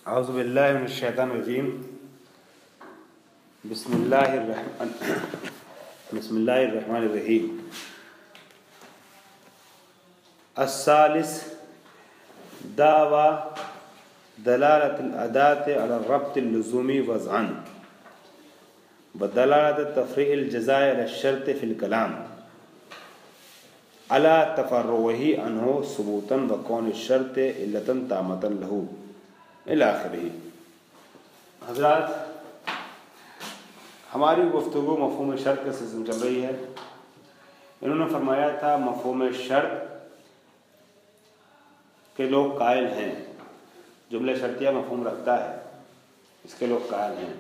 اعوذ باللہ من الشیطان الرجیم بسم اللہ الرحمن الرحیم الثالث دعوی دلالت الادات علی الربط اللزومی وضعا بدلالت تفریع الجزاء علی الشرط فی الکلام علی تفرعه عنہ ثبوتا وکون الشرط علتا تامتا لہو الی آخرہ۔ حضرات، ہماری گفتگو مفہوم شرط کے سلسلے میں چل رہی ہے۔ انہوں نے فرمایا تھا مفہوم شرط کے لوگ قائل ہیں، جملہ شرطیہ مفہوم رکھتا ہے، اس کے لوگ قائل ہیں،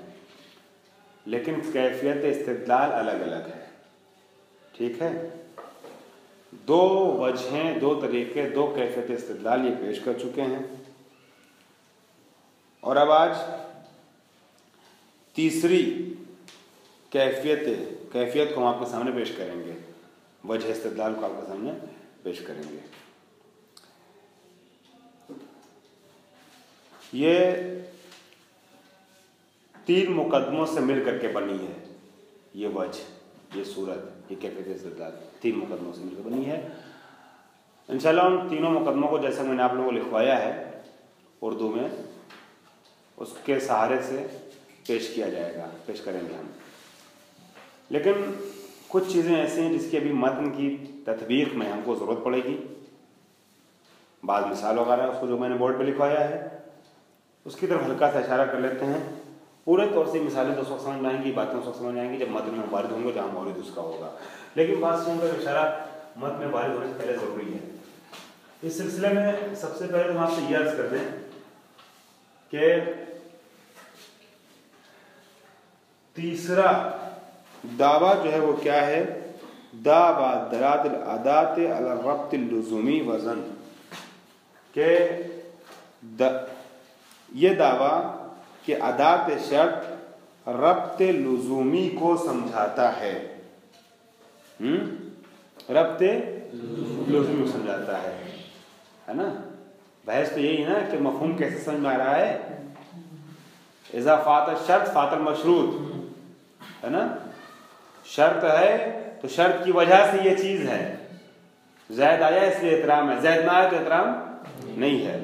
لیکن کیفیت استدلال الگ الگ ہے۔ ٹھیک ہے، دو وجہیں، دو طریقے، دو کیفیت استدلال یہ پیش کر چکے ہیں، اور اب آج تیسری کیفیت کو ہم آپ کے سامنے پیش کریں گے، وجہ استدلال کو آپ کے سامنے پیش کریں گے۔ یہ تین مقدموں سے مل کر کے بنی ہے، یہ وجہ، یہ صورت، یہ کیفیت استدلال تین مقدموں سے مل کر بنی ہے۔ انشاءاللہ ان تینوں مقدموں کو جیسا میں نے آپ لوگوں کو لکھوایا ہے اردو میں، اس کے سہارے سے پیش کیا جائے گا، پیش کریں گے ہم۔ لیکن کچھ چیزیں ایسی ہیں جس کی ابھی متن کی تطبیق میں ہم کو ضرورت پڑے گی، بعض مثال وغیرہ اس کو جو میں نے بورڈ پہ لکھوایا ہے اس کی طرف ہلکا سا اشارہ کر لیتے ہیں۔ پورے طور سے مثالیں تو اس وقت سمجھ میں آئیں گی، باتیں اس وقت سمجھ میں آئیں گی جب متن میں وارد ہوں گے، جہاں مورد اس کا ہوگا، لیکن بعض چیزوں کا اشارہ متن میں وارد ہونے سے پہلے ضروری ہے۔ اس سلسلے میں سب سے پہلے ہم آپ سے یہ عرض کر دیں کہ تیسرا دعویٰ جو ہے وہ کیا ہے؟ دعویٰ دلالت الادات علی الربط اللزومی وزن، کہ یہ دعویٰ کہ ادات شرط ربط لزومی کو سمجھاتا ہے، ربط لزومی کو سمجھاتا ہے نا؟ بحث تو یہی ہے نا کہ مفہوم کیسے سمجھ میں آ رہا ہے؟ اذا فات الشرط فات المشروط، ہے نا؟ شرط ہے تو شرط کی وجہ سے یہ چیز ہے، زید آیا اس لیے احترام ہے، زید نہ آیا تو احترام نہیں ہے۔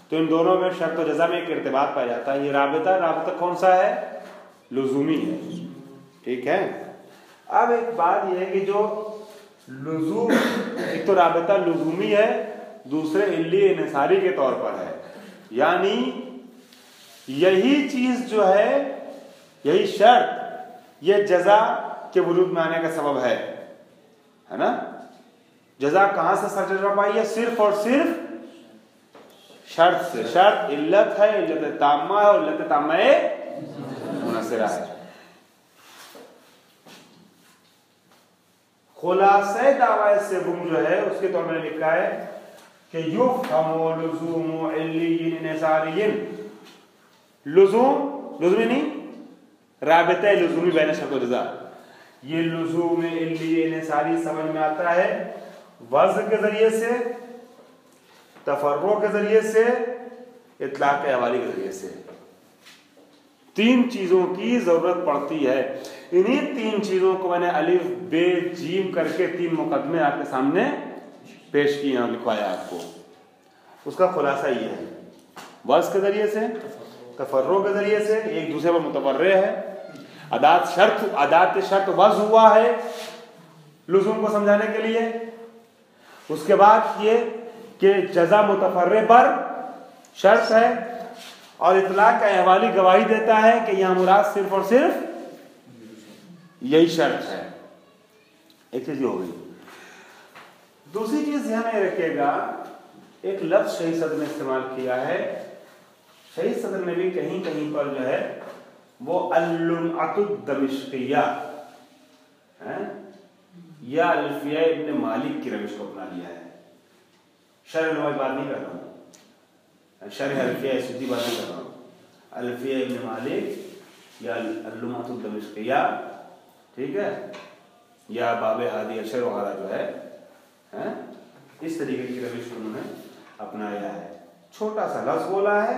تو ان دونوں میں شرط و جزا میں ایک ارتباط پایا جاتا ہے۔ یہ رابطہ کون سا ہے؟ لزومی ہے۔ ٹھیک ہے، اب ایک بات یہ ہے کہ جو لزوم، ایک تو رابطہ لزومی ہے، دوسرے علی انحصاری کے طور پر ہے، یعنی یہی چیز جو ہے، یہی شرط، یہ جزا کے وجود میں آنے کا سبب ہے نا؟ جزا کہاں سے سرچشمہ پائی ہے؟ صرف اور صرف شرط سے۔ شرط علت ہے، علت تامہ ہے، اور علت تامہ منحصرہ ہے۔ خلاصہ دعویٰ سوم جو ہے اس کے طور میں لکھا ہے کہ یفہم لزوم علی انحصاری، لزومی نہیں، رابطہ لزومی بین شرط و جزا، یہ لزوم علی انحصاری سمجھ میں آتا ہے وضع کے ذریعے سے، تفرع کے ذریعے سے، اطلاق احوالی کے ذریعے سے۔ تین چیزوں کی ضرورت پڑتی ہے۔ انہی تین چیزوں کو میں نے الف بے جیم کر کے تین مقدمے آپ کے سامنے پیش کیے ہیں، لکھوایا آپ کو۔ اس کا خلاصہ یہ ہے، وضع کے ذریعے سے، تفرع کے ذریعے سے، ایک دوسرے پر متفرع ہے، ادات شرط وضع ہوا ہے لزوم کو سمجھانے کے لیے، اس کے بعد یہ کہ جزا متفرع پر شرط ہے، اور اطلاق کا احوالی گواہی دیتا ہے کہ یہاں مراد صرف اور صرف یہی شرط ہے۔ ایک چیز یہ ہو گئی۔ دوسری چیز ذہن میں رکھیے گا، ایک لفظ شہید صدر نے استعمال کیا ہے، شہید صدر نے بھی کہیں کہیں پر جو ہے وہ اللمعۃ الدمشقیہ یا الفیہ ابن مالک کی روش کو اپنا لیا ہے۔ شرح علماء بات نہیں کر رہا ہوں، شرح الفیہ سدی بات نہیں کر رہا ہوں، الفیہ ابن مالک یا اللمعۃ الدمشقیہ، ٹھیک ہے، یا باب ہادی اشر وغیرہ جو ہے اس طریقے کی روش انہوں نے اپنایا ہے۔ چھوٹا سا لفظ بولا ہے،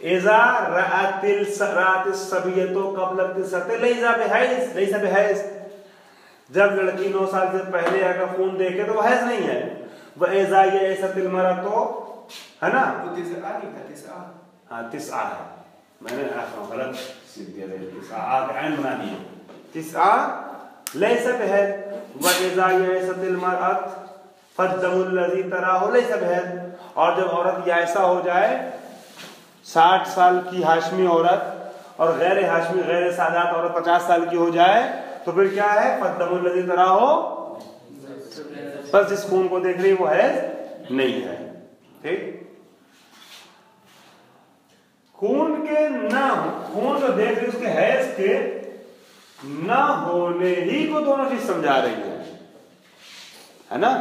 اذا رأت الصبیۃ قبل التسعۃ لیس بحیض، جب لڑکی 9 سال سے پہلے اگر خون دیکھے تو وہ حیض نہیں ہے. وَإِذَا يَئِسَتِ الْمَرْأَةُ، ہے نا؟ ہاں 9 ہے، میں نے غلط سیکھ دیا، 9 عین بنا دیا. 9 لیس بحیض. وَإِذَا يَئِسَتِ الْمَرْأَةُ فَالدَّمُ الَّذِي تَرَاهُ لَيْسَ بحیض. اور جب عورت یائسہ ہو جائے، 60 سال کی ہاشمی عورت اور غیر ہاشمی غیر سادات عورت 50 سال کی ہو جائے تو پھر کیا ہے؟ فَالدَّمُ الَّذِي تَرَاهُ، بس جس خون کو دیکھ رہی وہ حیض نہیں ہے. ٹھیک، خون کے نہ خون جو دیکھ رہی اس کے حیض کے نہ ہونے ہی کو دونوں چیز سمجھا رہی ہے نا.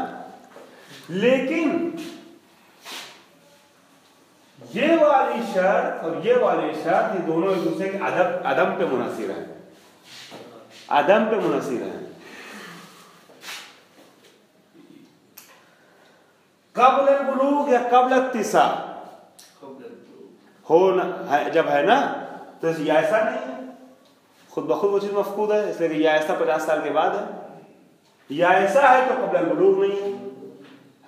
لیکن یہ والی شرط اور یہ والی شرط، یہ دونوں ایک دوسرے کے عدم پہ منحصر ہیں، عدم پہ منحصر ہیں. قبل البلوغ یا قبل التسع ہونا جب ہے نا تو یہ ایسا نہیں ہے، خود بخود وہ چیز مفقود ہے، اس لیے کہ یہ ایسا 50 سال کے بعد ہے. یا ایسا ہے تو قبل البلوغ نہیں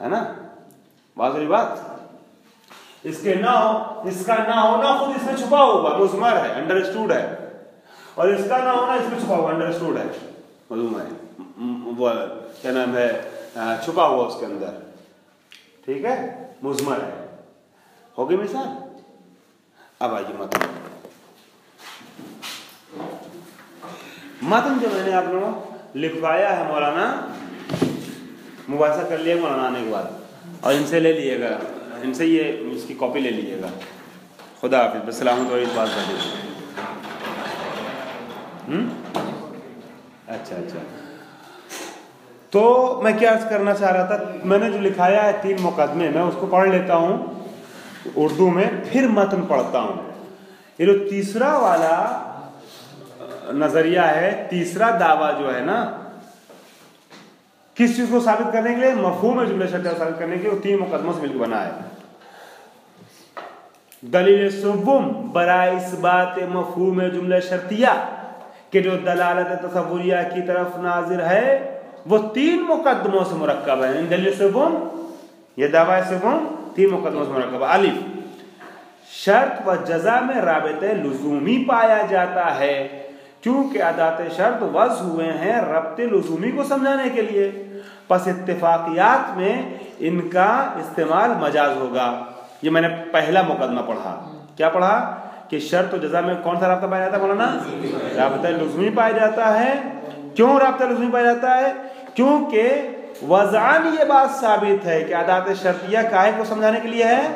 ہے نا. واضح بات. اس کے نہ ہو، اس کا نہ ہونا خود اس میں چھپا ہوا مضمر ہے، انڈرسٹوڈ ہے، اور اس کا نہ ہونا اس میں چھپا ہوا انڈرسٹوڈ ہے، معلوم ہے، وہ کیا نام ہے، چھپا ہوا اس کے اندر. ٹھیک ہے، مضمر ہے. ہوگی مثال. اب آئیے متن جو میں نے آپ لوگوں لکھوایا ہے، مولانا مباحثہ کر لیا مولانا آنے کے بعد، اور ان سے لے لیے گا، ان سے یہ اس کی کاپی لے لیجیے گا. خدا حافظ، بسلامت اور اس بات کر دیجیے. اچھا تو میں کیا عرض کرنا چاہ رہا تھا، میں نے جو لکھایا ہے 3 مقدمے، میں اس کو پڑھ لیتا ہوں اردو میں، پھر متن پڑھتا ہوں. یہ جو تیسرا والا نظریہ ہے، تیسرا دعویٰ جو ہے نا، کس چیز کو ثابت کرنے کے لیے؟ مفہوم جملہ شرطیہ ثابت کرنے کے لیے. وہ 3 مقدموں سے مل کے بنا ہے. دلیل سوم برائے اثبات مفہوم جملہ شرطیہ کہ جو دلالت تصوریہ کی طرف ناظر ہے وہ 3 مقدموں سے مرکب ہے. دلیل سوم، یہ دعویٰ سوم 3 مقدموں سے مرکب ہے. الف، شرط و جزا میں رابطہ لزومی پایا جاتا ہے کیونکہ ادات شرط وضع ہوئے ہیں ربط لزومی کو سمجھانے کے لیے، پس اتفاقیات میں ان کا استعمال مجاز ہوگا. یہ میں نے پہلا مقدمہ پڑھا. کیا پڑھا؟ کہ شرط و جزا میں کون سا رابطہ پایا جاتا ہے مولانا؟ رابطہ لزومی پایا جاتا ہے. کیوں رابطہ لزومی پایا جاتا ہے؟ کیونکہ وضعاً یہ بات ثابت ہے کہ ادات شرطیہ کاہے کو سمجھانے کے لیے ہے؟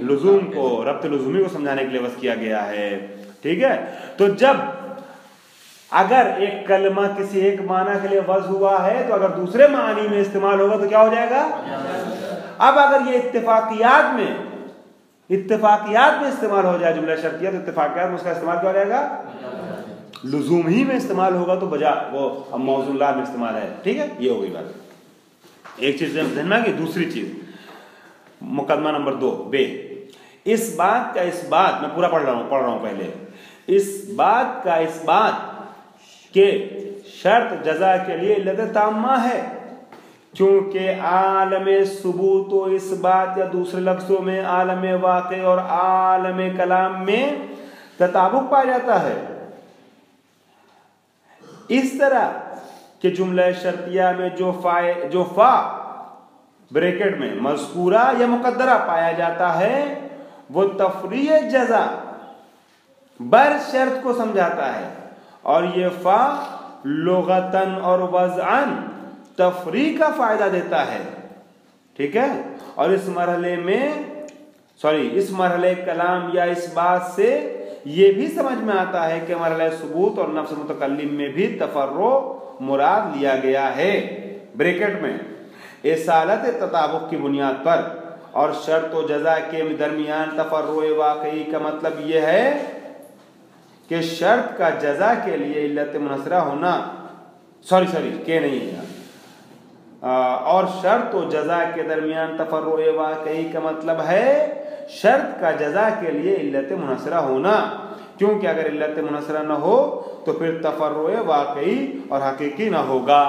لزوم کو، ربط لزومی کو سمجھانے کے لیے وضع کیا گیا ہے. ٹھیک ہے، تو جب اگر ایک کلمہ کسی ایک معنی کے لیے وضع ہوا ہے تو اگر دوسرے معنی میں استعمال ہوگا تو کیا ہو جائے گا؟ اب اگر یہ اتفاقیات میں استعمال ہو جائے جملہ شرطیہ تو اتفاقیات میں اس کا استعمال کیا ہو جائے گا؟ لزوم ہی میں استعمال ہوگا تو بجا وہ موضوع اللہ میں استعمال ہے. ٹھیک ہے، یہ ہو گئی بات. ایک چیز ذہن میں آ گئی. دوسری چیز، مقدمہ نمبر 2 بے، اس بات کا اس بات، میں پورا پڑھ رہا ہوں پہلے، اس بات کا اس بات کہ شرط جزا کے لیے علت تامہ ہے کیونکہ عالم ثبوت و اس بات یا دوسرے لفظوں میں عالم واقع اور عالم کلام میں تطابق پایا جاتا ہے. اس طرح کہ جملہ شرطیہ میں جو فا بریکٹ میں مذکورہ یا مقدرہ پایا جاتا ہے وہ تفریع جزا بر شرط کو سمجھاتا ہے، اور یہ فا لغتاً اور وضعاً تفریع کا فائدہ دیتا ہے. ٹھیک ہے، اور اس مرحلے کلام یا اس بات سے یہ بھی سمجھ میں آتا ہے کہ مرحلہ ثبوت اور نفس متکلم میں بھی تفرع مراد لیا گیا ہے بریکٹ میں اصالت تطابق کی بنیاد پر، اور شرط و جزا کے درمیان تفرع واقعی کا مطلب یہ ہے کہ شرط کا جزا کے لیے علت منحصرہ ہونا اور شرط و جزا کے درمیان تفرع واقعی کا مطلب ہے شرط کا جزا کے لیے علت منحصرہ ہونا، کیونکہ اگر علت منحصرہ نہ ہو تو پھر تفرع واقعی اور حقیقی نہ ہوگا۔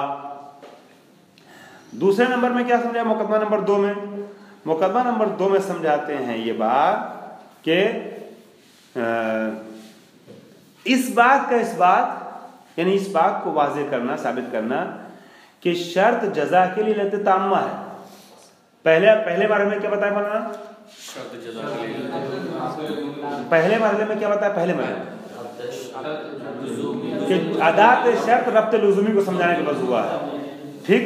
دوسرے نمبر میں کیا سمجھا؟ مقدمہ نمبر 2 میں، مقدمہ نمبر 2 میں سمجھاتے ہیں یہ بات کہ اس بات کا اس بات یعنی اس بات کو واضح کرنا، ثابت کرنا کہ شرط جزا کے لیے علت تامہ ہے۔ پہلے بارے میں کیا بتایا مولانا؟ شرط جزا کے لیے پہلے مرحلے میں کیا بتایا؟ پہلے مرحلے کہ ادات شرط ربط لزومی کو سمجھانے کے بعد ہوا ہے، ٹھیک،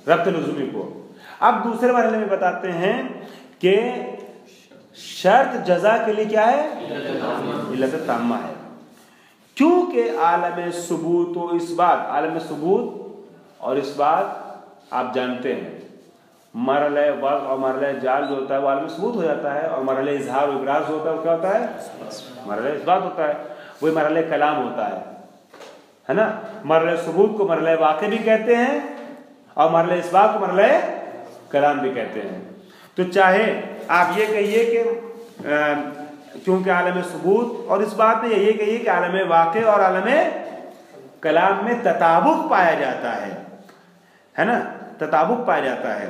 ربط لزومی کو۔ اب دوسرے مرحلے میں بتاتے ہیں کہ شرط جزا کے لیے کیا ہے؟ علت تامہ ہے، کیونکہ عالم ثبوت و اثبات، عالم ثبوت اور اثبات آپ جانتے ہیں، مرحلہ وضع اور مرحلہ جعل جو ہوتا ہے وہ عالم ثبوت ہو جاتا ہے، اور مرحلہ اظہار و ابراز جو ہوتا ہے وہ کیا ہوتا ہے؟ مرحلہ اثبات ہوتا ہے، وہی مرحلہ کلام ہوتا ہے نا۔ مرحلہ ثبوت کو مرحلہ واقع بھی کہتے ہیں اور مرحلہ اثبات کو مرحلہ کلام بھی کہتے ہیں۔ تو چاہے آپ یہ کہیے کہ کیونکہ عالم ثبوت اور اثبات میں یہ کہیے کہ عالم واقع اور عالم کلام میں تطابق پایا جاتا ہے نا، تطابق پایا جاتا ہے۔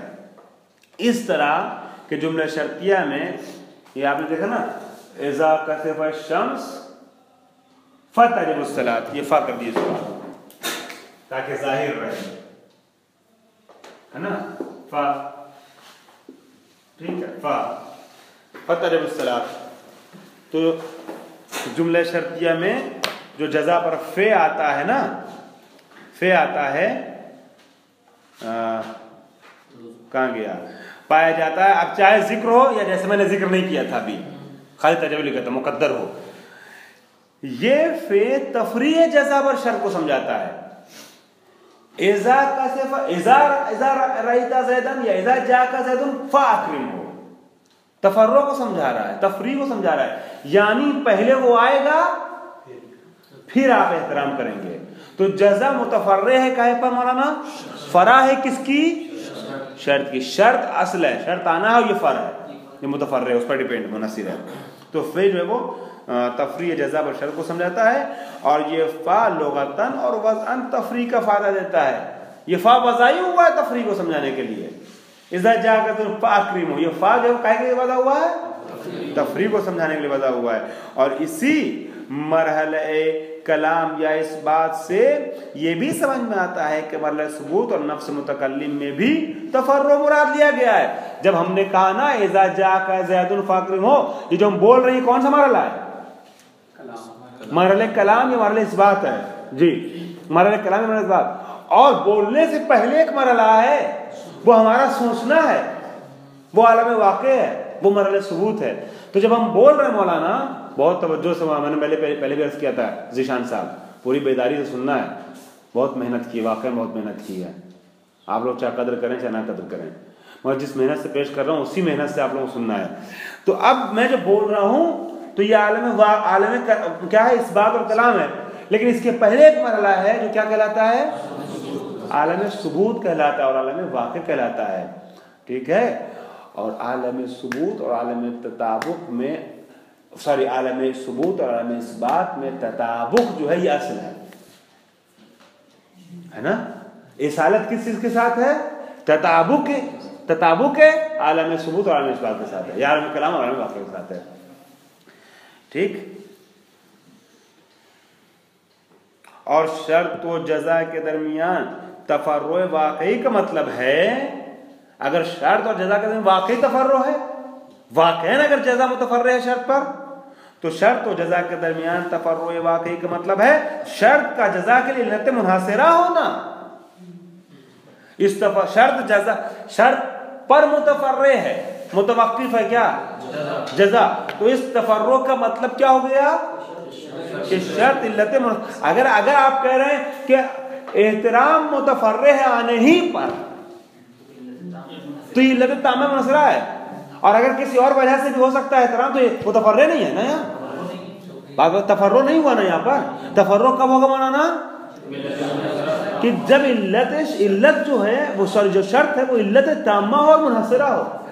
اس طرح کہ جملہ شرطیہ میں یہ آپ نے دیکھا نا، اذا کسف الشمس فتجب الصلاۃ، یہ فا کر دیے اس کو تاکہ ظاہر رہے، ہے نا، فا، ٹھیک ہے، فا فتجب الصلاۃ۔ تو جملہ شرطیہ میں جو جزا پر فے آتا ہے نا، فے آتا ہے کہاں گیا، پایا جاتا ہے۔ اب چاہے ذکر ہو یا جیسے میں نے ذکر نہیں کیا تھا ابھی، خالی تجویز لکھا تھا، مقدر ہو، یہ فے تفریع جزا پر شرط کو سمجھاتا ہے۔ اذا کسف، اذا رأیت زیدن یا اذا جاءک زیدن فاکرمہ، تفرع کو سمجھا رہا ہے، تفریع کو سمجھا رہا ہے، یعنی پہلے وہ آئے گا پھر آپ احترام کریں گے۔ تو جزا متفرع ہے کہے پر مولانا؟ فرع ہے کس کی؟ شرط کی۔ شرط اصل ہے، شرط آنا ہے اور یہ فرع ہے، یہ متفرع ہے، اس پر ڈیپینڈ منحصر ہے۔ تو فے جو ہے وہ تفریع جزا پر شرط کو سمجھاتا ہے، اور یہ فا لغتاً اور وضعاً تفریع کا فائدہ دیتا ہے۔ یہ فا وضعی ہوا ہے تفریع کو سمجھانے کے لیے، اذا جاءک فاکرمہ، یہ فا جو کہے کے لیے وضع ہوا ہے؟ تفریع کو سمجھانے کے لیے وضع ہوا ہے۔ اور اسی مرحلہ کلام یا اس بات سے یہ بھی سمجھ میں آتا ہے کہ مرحلہ ثبوت اور نفس متکلم میں بھی تفرع مراد لیا گیا ہے۔ جب ہم نے کہا نا اذا جاءک زید فاکرمہ، یہ جو ہم بول رہے ہیں کون سا مرحلہ ہے؟ مرحلہ کلام یا مرحلہ اثبات ہے؟ جی، مرحلہ کلام یا مرحلہ اثبات۔ اور بولنے سے پہلے ایک مرحلہ ہے، وہ ہمارا سوچنا ہے، وہ عالم واقع ہے، وہ مرحلہ ثبوت ہے۔ تو جب ہم بول رہے ہیں مولانا، بہت توجہ سے، میں نے پہلے بھی عرض کیا تھا، ذیشان صاحب پوری بیداری سے سننا ہے، بہت محنت کی، واقعی بہت محنت کی ہے، آپ لوگ چاہے قدر کریں چاہے نہ قدر کریں، مگر جس محنت سے پیش کر رہا ہوں اسی محنت سے آپ لوگوں کو سننا ہے۔ تو اب میں جو بول رہا ہوں تو یہ عالم کیا ہے؟ اثبات اور کلام ہے، لیکن اس کے پہلے ایک مرحلہ ہے جو کیا کہلاتا ہے؟ عالم ثبوت کہلاتا ہے اور عالم واقع کہلاتا ہے، ٹھیک ہے۔ اور عالم ثبوت اور عالم تطابق میں عالم ثبوت اور عالم اثبات میں تطابق جو ہے یہ اصل ہے نا۔ اصالت کس چیز کے ساتھ ہے؟ تطابق ہے عالم ثبوت اور عالم اثبات کے ساتھ ہے، یا عالم کلام اور عالم واقع کے ساتھ ہے، ٹھیک۔ اور شرط و جزا کے درمیان تفرع واقعی کا مطلب ہے، اگر شرط اور جزا کے درمیان واقعی تفرع ہے، واقعاً اگر جزا متفرع ہے شرط پر، تو شرط و جزا کے درمیان تفرع واقعی کا مطلب ہے شرط کا جزا کے لیے علت منحصرہ ہونا۔ شرط پر متفرع ہے، متوقف ہے کیا؟ جزا۔ تو اس تفرع کا مطلب کیا ہو گیا کہ شرط علت اگر آپ کہہ رہے ہیں کہ احترام متفرع ہے آنے ہی پر، تو یہ علت تامہ منحصرہ ہے، اور اگر کسی اور وجہ سے بھی ہو سکتا ہے احترام، تو یہ متفرع نہیں ہے نا، یہاں تفرع نہیں ہوا نا، یہاں پر تفرع کب ہوگا مولانا؟ کہ جب علت جو ہے وہ جو شرط ہے وہ علت تامہ اور منحصرہ ہو،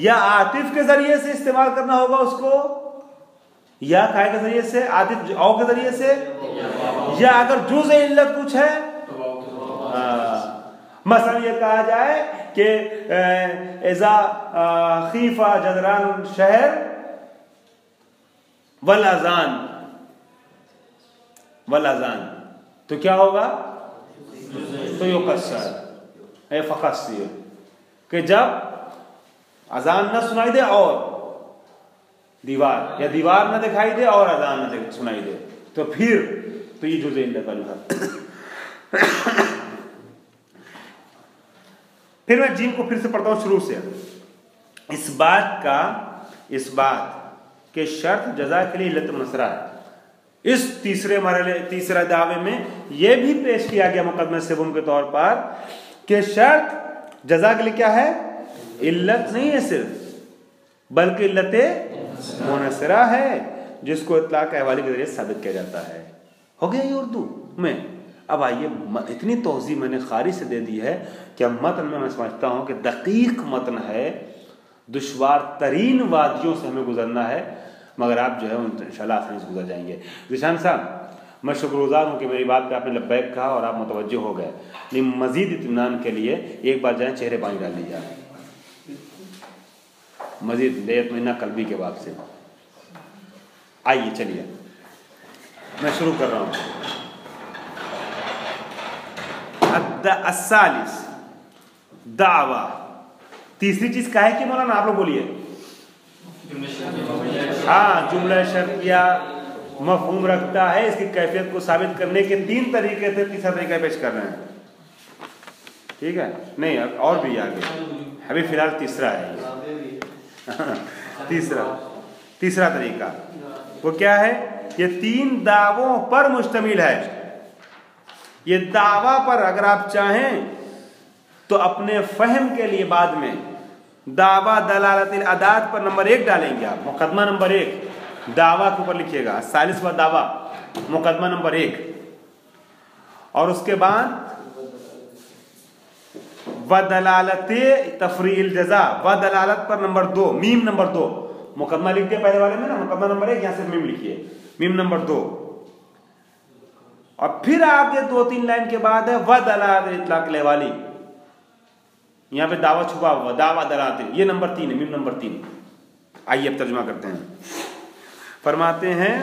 یا عاطف کے ذریعے سے استعمال کرنا ہوگا اس کو، یا کائے کے ذریعے سے، عاطف او کے ذریعے سے، یا اگر جز علت کچھ ہے مثلا یہ کہا جائے کہ اذا خیف جدران الشہر والاذان تو کیا ہوگا؟ تو یقصر فقصر کہ جب اذان نہ سنائی دے اور دیوار، یا دیوار نہ دکھائی دے اور اذان نہ سنائی دے، تو پھر تو یہ جزء علت والی بات۔ پھر میں جیم کو پھر سے پڑھتا ہوں شروع سے۔ اس بات کہ شرط جزا کے لیے علت منصرہ ہے، اس تیسرے دعوے میں یہ بھی پیش کیا گیا مقدمہ سوم کے طور پر کہ شرط جزا کے لیے کیا ہے؟ علت نہیں ہے صرف، بلکہ علت منصرہ ہے جس کو اطلاق احوالی کے ذریعے ثابت کیا جاتا ہے۔ ہو گیا یہ اردو میں۔ اب آئیے، اتنی توضیح میں نے خاری سے دے دی ہے کہ متن میں سمجھتا ہوں کہ دقیق متن ہے، دشوار ترین وادیوں سے ہمیں گزرنا ہے، مگر آپ جو ہے انشاءاللہ آسانی سے گزر جائیں گے۔ ذیشان صاحب، میں شکر گزار ہوں کہ میری بات پہ آپ نے لبیک کہا اور آپ متوجہ ہو گئے، لیکن مزید اطمینان کے لیے ایک بار جائیں چہرے پانی ڈال لیجیے، مزید لے اطمینان قلبی کے باب سے۔ آئیے چلیے میں شروع کر رہا ہوں۔ الثالث دعویٰ، تیسری چیز کیا ہے کہ مولانا آپ لوگ بولیے؟ ہاں، جملہ شرطیہ مفہوم رکھتا ہے، اس کی کیفیت کو ثابت کرنے کے 3 طریقے تھے، تیسرا طریقہ پیش کر رہے ہیں، ٹھیک ہے؟ نہیں اور بھی آگے، ابھی فی الحال تیسرا ہے۔ تیسرا طریقہ وہ کیا ہے؟ یہ 3 دعووں پر مشتمل ہے۔ یہ دعویٰ پر اگر آپ چاہیں تو اپنے فہم کے لیے بعد میں دعویٰ دلالت الادات پر نمبر 1 ڈالیں گے آپ، مقدمہ نمبر 1 دعویٰ کے اوپر لکھیے گا، ثالث و دعویٰ مقدمہ نمبر 1، اور اس کے بعد و دلالت تفریع الجزا و دلالت پر نمبر 2، میم نمبر 2، مقدمہ لکھ دیا پہلے والے میں نا، مقدمہ نمبر 1 یہاں سے میم لکھیے، میم نمبر 2، اور پھر آپ یہ 2-3 لائن کے بعد ہے و دلالت اطلاق الاحوالی، یہاں پہ دعویٰ چھپا ہوا، دعویٰ دلالت، یہ نمبر 3 ہے، میم نمبر 3۔ آئیے اب ترجمہ کرتے ہیں۔ فرماتے ہیں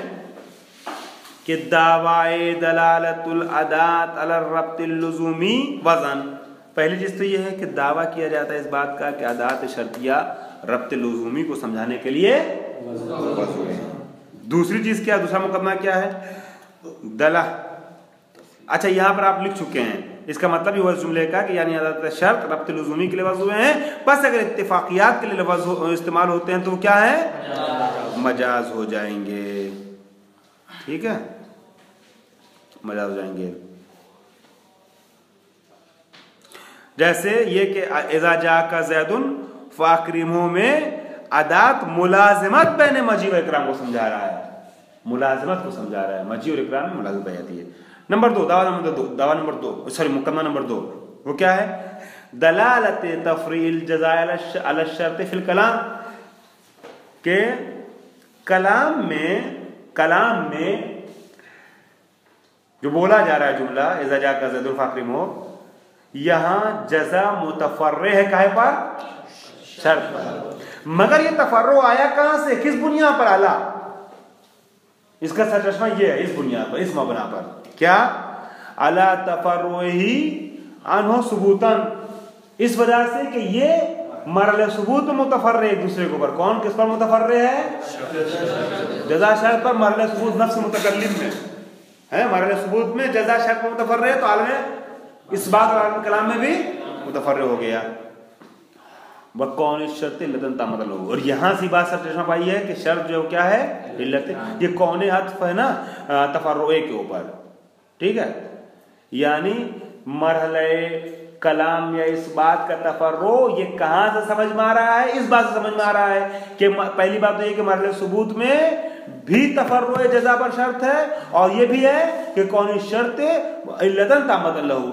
کہ دعوی دلالت الادات علی الربط اللزومی وزن، پہلی چیز تو یہ ہے کہ دعویٰ کیا جاتا ہے اس بات کا کہ ادات شرطیہ ربط لزومی کو سمجھانے کے لیے وضو ہے۔ دوسری چیز کیا، دوسرا مقدمہ کیا ہے؟ اچھا یہاں پر آپ لکھ چکے ہیں، اس کا مطلب یہ ہوا اس جملے کا کہ یعنی ادات شرط ربط لزومی کے لیے وضو ہیں، بس اگر اتفاقیات کے لیے استعمال ہوتے ہیں تو وہ کیا ہے؟ مجاز ہو جائیں گے، ٹھیک ہے، مجاز ہو جائیں گے۔ جیسے یہ کہ اذا جاءک زید فاکرمہ میں ادات ملازمت بین مجیء و اکرام کو سمجھا رہا ہے، ملازمت کو سمجھا رہا ہے، مجیء اور اکرام میں ملازمت پائی جاتی ہے۔ نمبر 2 مقدمہ نمبر 2 وہ کیا ہے؟ دلالت تفریع الجزاء علی الشرط فی الکلام، کہ کلام میں جو بولا جا رہا ہے جملہ اذا جاءک زید فاکرمہ، یہاں جزا متفرع ہے کہے پر؟ شرط پر، مگر یہ تفرع آیا کہاں سے، کس بنیاد پر آلا؟ اس کا سرچشمہ یہ ہے، اس بنیاد پر، اس مبنا پر، کیا؟ علی تفرعہ عنہ ثبوتاً، اس وجہ سے کہ یہ مرحلہ ثبوت میں متفرع ایک دوسرے کے اوپر۔ کون کس پر متفرع ہے؟ جزا شرط پر، مرحلہ ثبوت نفس متکلم میں ہے، مرحلہ ثبوت میں جزا شرط پر متفرع ہے، تو عالم اس بات اور عالم کلام میں بھی متفرع ہو گیا۔ وَقَوْنِ الشَّرْطِ عِلَّةً تَامَّةً لَهُ، اور یہاں سے بات سر چشمہ پائی ہے کہ شرط جو کیا ہے؟ علت، یہ کون عطف ہے نا تفرع کے اوپر، ٹھیک ہے، یعنی مرحلہ کلام یا اس بات کا تفرع یہ کہاں سے سمجھ میں آ رہا ہے؟ اس بات سے سمجھ میں آ رہا ہے کہ پہلی بات تو یہ کہ مرحلہ ثبوت میں بھی تفرع جزا پر شرط ہے، اور یہ بھی ہے کہ کون الشرط عِلَّةً تَامَّةً لَهُ،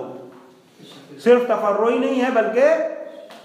صرف تفرع ہی نہیں ہے بلکہ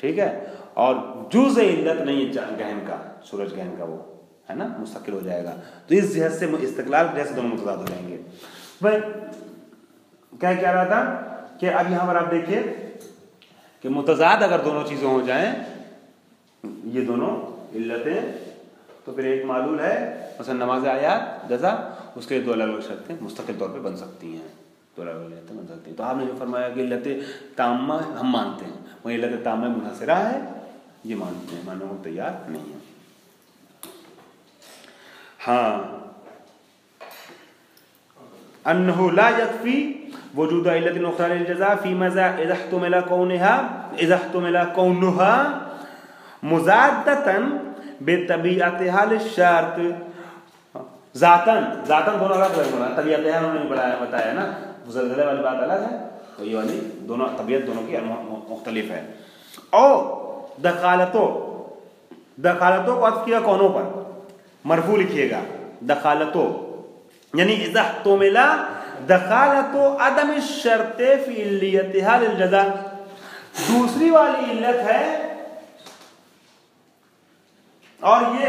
ٹھیک ہے. اور جز علت نہیں گہن کا، سورج گہن کا وہ ہے نا مستقل ہو جائے گا. تو اس جہت سے استقلال کی جہت سے دونوں متضاد ہو جائیں گے. میں کیا کہہ رہا تھا کہ اب یہاں پر آپ دیکھیے کہ متضاد اگر دونوں چیزیں ہو جائیں، یہ دونوں علتیں، تو پھر ایک معلول ہے مثلا نماز آیات جزا، اس کے دو الگ الگ شرطیں مستقل طور پہ بن سکتی ہیں، دو الگ الگ علتیں بن سکتی ہیں. تو آپ نے جو فرمایا کہ علت تامہ ہم مانتے ہیں، وہ علت تامہ منحصرہ ہے، یہ مانتے ہیں، ماننے کو تیار نہیں ہے. ہاں انه لا يكفي وجود علت اخرى للجزاء في ماذا اذا احتمل كونها مضادة بطبيعتها للشرط. ذاتاً دونوں الگ الگ بنا، طبیعتها انہوں نے بتایا نا، زلزلے والی بات الگ ہے، تو یہ والی دونوں طبیعت دونوں کی مختلف ہے. اور دخالتوں کو عطف کیا کونوں پر، مرفوع لکھیے گا دخالتوں، یعنی اذا احتمل دخالت عدم الشرط فی علیتها للجزاء. دوسری والی علت ہے اور یہ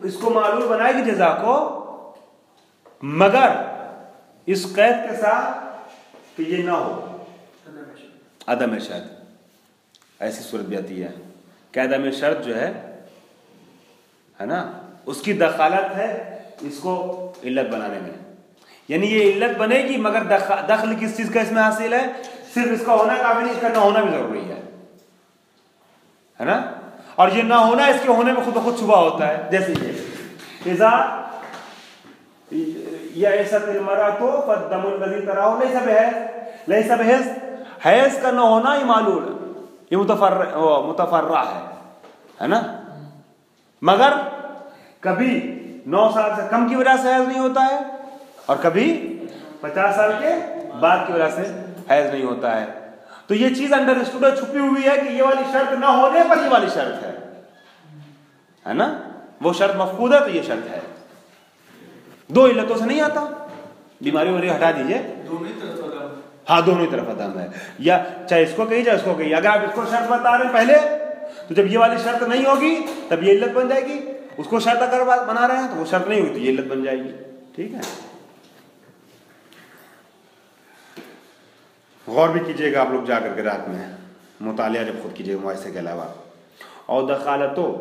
اس کو معلول بنائے گی جزا کو، مگر اس قید کے ساتھ کہ یہ نہ ہو عدم شرط. ایسی صورت بھی آتی ہے کہ عدم شرط جو ہے نا اس کی دخالت ہے اس کو علت بنانے میں، یعنی یہ علت بنے گی مگر دخل کس چیز کا اس میں حاصل ہے، صرف اس کا ہونا کافی نہیں، اس کا نہ ہونا بھی ضروری ہے نا. اور یہ نہ ہونا اس کے ہونے میں خود بخود شبہ ہوتا ہے، جیسے یہ اذا یئست المرأۃ فالدم الذی تراہ لیس بحیض، حیض کا نہ ہونا ہی معلول ہے، یہ متفرع ہے نا. مگر کبھی 9 سال سے کم کی وجہ سے حیض نہیں ہوتا ہے اور کبھی 50 سال کے بعد کی وجہ سے حیض نہیں ہوتا ہے. تو یہ چیز انڈر اسٹوڈ چھپی ہوئی ہے کہ یہ والی شرط نہ ہونے پر یہ والی شرط ہے نا، وہ شرط مفقود ہے تو یہ شرط ہے. دو علتوں سے نہیں آتا، بیماری والی ہٹا دیجئے، ہاں دونوں ہی طرف عدم ہے، یا چاہے اس کو کہی چاہے اس کو کہی. اگر آپ اس کو شرط بتا رہے ہیں پہلے تو جب یہ والی شرط نہیں ہوگی تب یہ علت بن جائے گی، اس کو شرط اگر بنا رہے ہیں تو وہ شرط نہیں ہوئی تو یہ علت بن جائے گی. ٹھیک ہے، غور بھی کیجئے گا آپ لوگ جا کر کے رات میں مطالعہ جب خود کیجئے گا مؤثر کے علاوہ. اور دخالتوں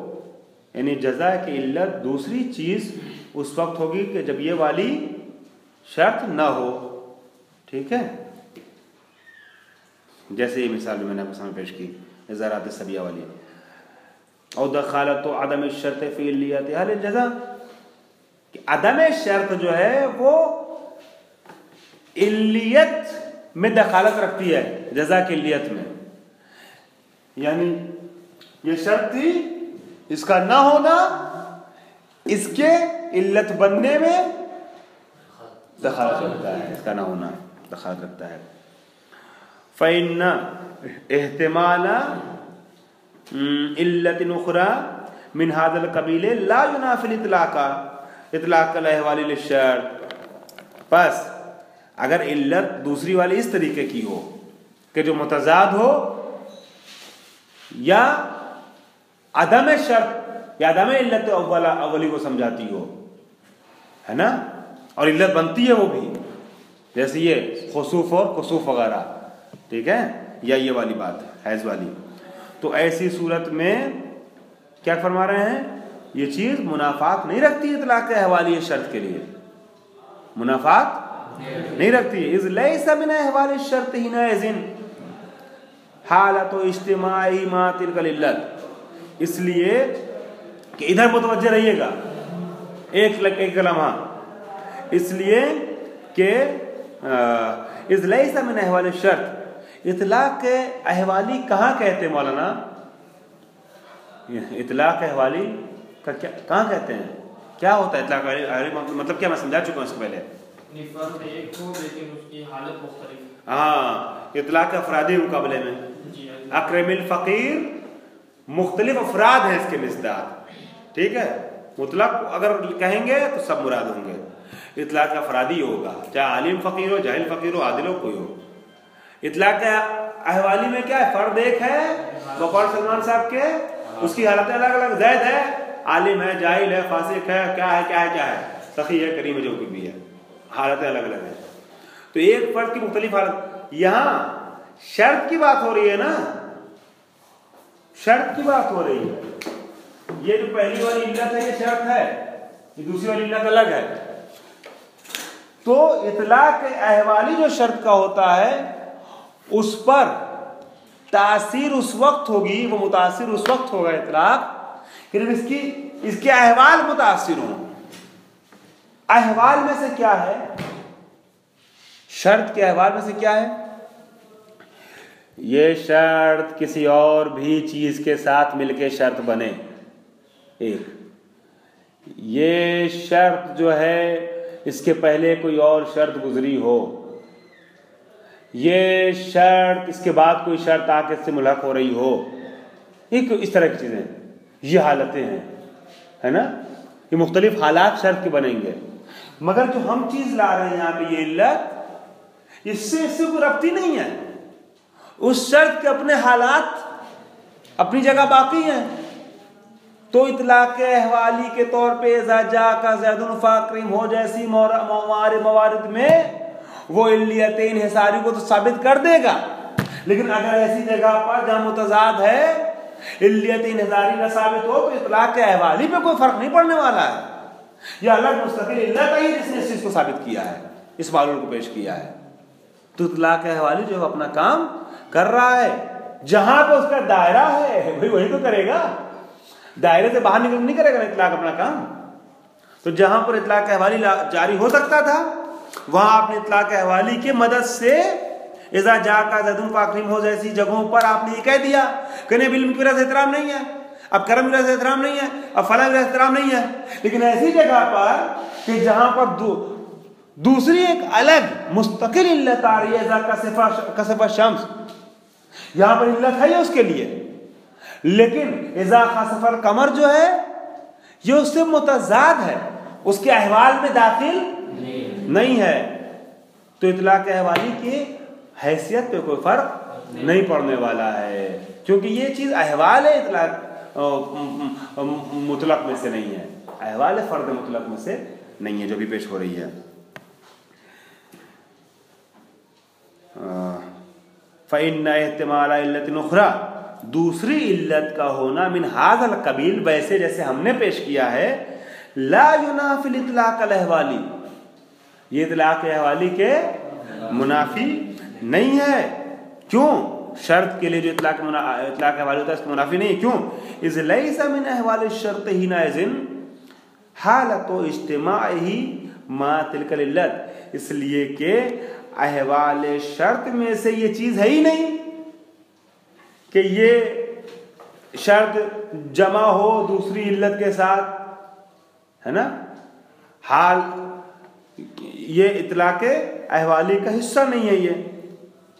یعنی جزا کی علت دوسری چیز اس وقت ہوگی کہ جب یہ والی شرط نہ ہو. ٹھیک ہے، جیسے یہ مثال میں نے آپ کے سامنے پیش کی ازارات السبیہ والی. اور دخالت عدم الشرط فی علیتها للجزاء، کہ عدم شرط جو ہے وہ علیت میں دخالت رکھتی ہے جزا کی علیت میں، یعنی یہ شرط تھی، اس کا نہ ہونا اس کے علت بننے میں دخالت رکھتا ہے، اس کا نہ ہونا دخالت رکھتا ہے. فَإِنَّ احتمال علت اخرى من هذا القبیل لا ينافي اطلاق الاحوال للشرط. بس اگر علت دوسری والی اس طریقے کی ہو کہ جو متضاد ہو یا عدم شرط یا عدم علت اولی کو سمجھاتی ہو ہے نا، اور علت بنتی ہے وہ بھی، جیسے یہ خسوف اور کسوف وغیرہ، ٹھیک ہے، یا یہ والی بات حیض والی، تو ایسی صورت میں کیا فرما رہے ہیں، یہ چیز منافات نہیں رکھتی اطلاق احوالی شرط کے لیے، منافات نہیں رکھتی. اذ لیس من احوال الشرط حینئذ حالت اجتماعی ما تلک العلت، اس لیے کہ ادھر متوجہ رہیے گا ایک لمحہ، اس لیے کہ اذ لیس من احوال الشرط، اطلاق احوالی کہاں کہتے ہیں مولانا، اطلاق احوالی کا کہاں کہتے ہیں، کیا ہوتا ہے اطلاق احوالی، مطلب کیا، میں سمجھا چکا ہوں اس سے پہلے، فرد ایک ہو لیکن اس کی حالت مختلف. ہاں، اطلاق افرادی مقابلے میں اکرم الفقیر مختلف افراد ہیں اس کے مصداق. ٹھیک ہے، مطلق اگر کہیں گے تو سب مراد ہوں گے، اطلاق افرادی ہوگا، چاہے عالم فقیر ہو، جاہل فقیر ہو، عادل ہو، کوئی ہو. اطلاق احوالی میں کیا ہے؟ فرد ایک ہے بقول سلمان صاحب کے، اس کی حالتیں الگ الگ، زید ہے، عالم ہے، جاہل ہے، فاسق ہے، کیا ہے کیا ہے کیا ہے، سخی ہے، کریم ہے، جو بھی ہے، حالتیں الگ الگ ہیں. تو ایک فرد کی مختلف حالت. یہاں شرط کی بات ہو رہی ہے نا، شرط کی بات ہو رہی ہے. یہ جو پہلی والی علت ہے یہ شرط ہے، یہ دوسری والی علت الگ ہے. تو اطلاق احوالی جو شرط کا ہوتا ہے اس پر تاثیر اس وقت ہوگی، وہ متاثر اس وقت ہوگا اطلاق کہ جب اس کے احوال متاثر ہوں. احوال میں سے کیا ہے؟ شرط کے احوال میں سے کیا ہے؟ یہ شرط کسی اور بھی چیز کے ساتھ مل کے شرط بنے. ایک یہ شرط جو ہے اس کے پہلے کوئی اور شرط گزری ہو، یہ شرط اس کے بعد کوئی شرط آ کے اس سے ملحق ہو رہی ہو، ایک اس طرح کی چیزیں، یہ حالتیں ہیں، ہے نا. یہ مختلف حالات شرط کے بنیں گے. مگر جو ہم چیز لا رہے ہیں یہاں پہ یہ علت، اس سے کوئی ربط ہی نہیں ہے. اس شرط کے اپنے حالات اپنی جگہ باقی ہیں. تو اطلاق احوالی کے طور پہ اذا جاء زید فاکرم ہو جیسی موارد میں وہ علیت انحصاری کو تو ثابت کر دے گا. لیکن اگر ایسی جگہ پر جہاں متضاد ہے علیت انحصاری نہ ثابت ہو تو اطلاق احوالی پہ کوئی فرق نہیں پڑنے والا ہے. یہ الگ مستقل علت ہے جس نے اس چیز کو ثابت کیا ہے، اس معلوم کو پیش کیا ہے. تو اطلاق احوالی جو اپنا کام کر رہا ہے، جہاں پہ اس کا دائرہ ہے وہی تو کرے گا، دائرے سے باہر نکل نہیں کرے گا اطلاق اپنا کام. تو جہاں پر اطلاق احوالی جاری ہو سکتا تھا وہاں آپ نے اطلاق احوالی کی مدد سے اذا جاء زید فاکرم ہو جیسی جگہوں پر آپ نے یہ کہہ دیا کہ نہیں علم کی وجہ سے احترام نہیں ہے، اب کرم کی وجہ سے احترام نہیں ہے، اب فلاں کی وجہ سے احترام نہیں ہے. لیکن ایسی جگہ پر کہ جہاں پر دوسری ایک الگ مستقل علت آ رہی ہے اذا کسف الشمس، یہاں پر علت ہے اس کے لیے، لیکن اذا خسف القمر جو ہے یہ اس سے متضاد ہے، اس کے احوال میں داخل نہیں ہے. تو اطلاق احوالی کی حیثیت پہ کوئی فرق نہیں پڑنے والا ہے، کیونکہ یہ چیز احوال ہے، اطلاق مطلق میں سے نہیں ہے، احوال فرد مطلق میں سے نہیں ہے جو بھی پیش ہو رہی ہے. فإن احتمال علت اخرى، دوسری علت کا ہونا من ھذا القبیل، ویسے جیسے ہم نے پیش کیا ہے، لا ینافی الاطلاق الاحوالی، یہ اطلاق احوالی کے منافی نہیں ہے. کیوں؟ شرط کے لیے جو اطلاق احوالی ہوتا ہے اس کے منافی نہیں ہے. کیوں؟ اذ لیس من احوال الشرط حینئذ حالت اجتماعہ ما تلک العلت، اس لیے کہ احوال شرط میں سے یہ چیز ہے ہی نہیں کہ یہ شرط جمع ہو دوسری علت کے ساتھ، ہے نا. حال یہ اطلاق احوالی کا حصہ نہیں ہے یہ،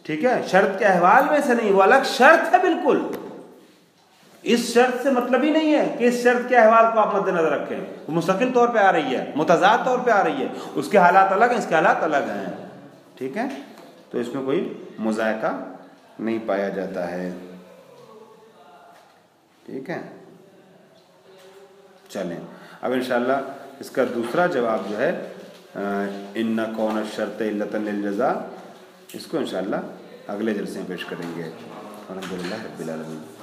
ٹھیک ہے، شرط کے احوال میں سے نہیں، وہ الگ شرط ہے بالکل. اس شرط سے مطلب ہی نہیں ہے کہ اس شرط کے احوال کو آپ مد نظر رکھیں، وہ مستقل طور پہ آ رہی ہے، متضاد طور پہ آ رہی ہے، اس کے حالات الگ ہیں، اس کے حالات الگ ہیں، ٹھیک ہے. تو اس میں کوئی مذائقہ نہیں پایا جاتا ہے، ٹھیک ہے. چلیں اب انشاءاللہ اس کا دوسرا جواب جو ہے ان کون الشرط علۃ للجزاء، اس کو انشاءاللہ اگلے جلسے میں پیش کریں گے. الحمدللہ رب العالمین.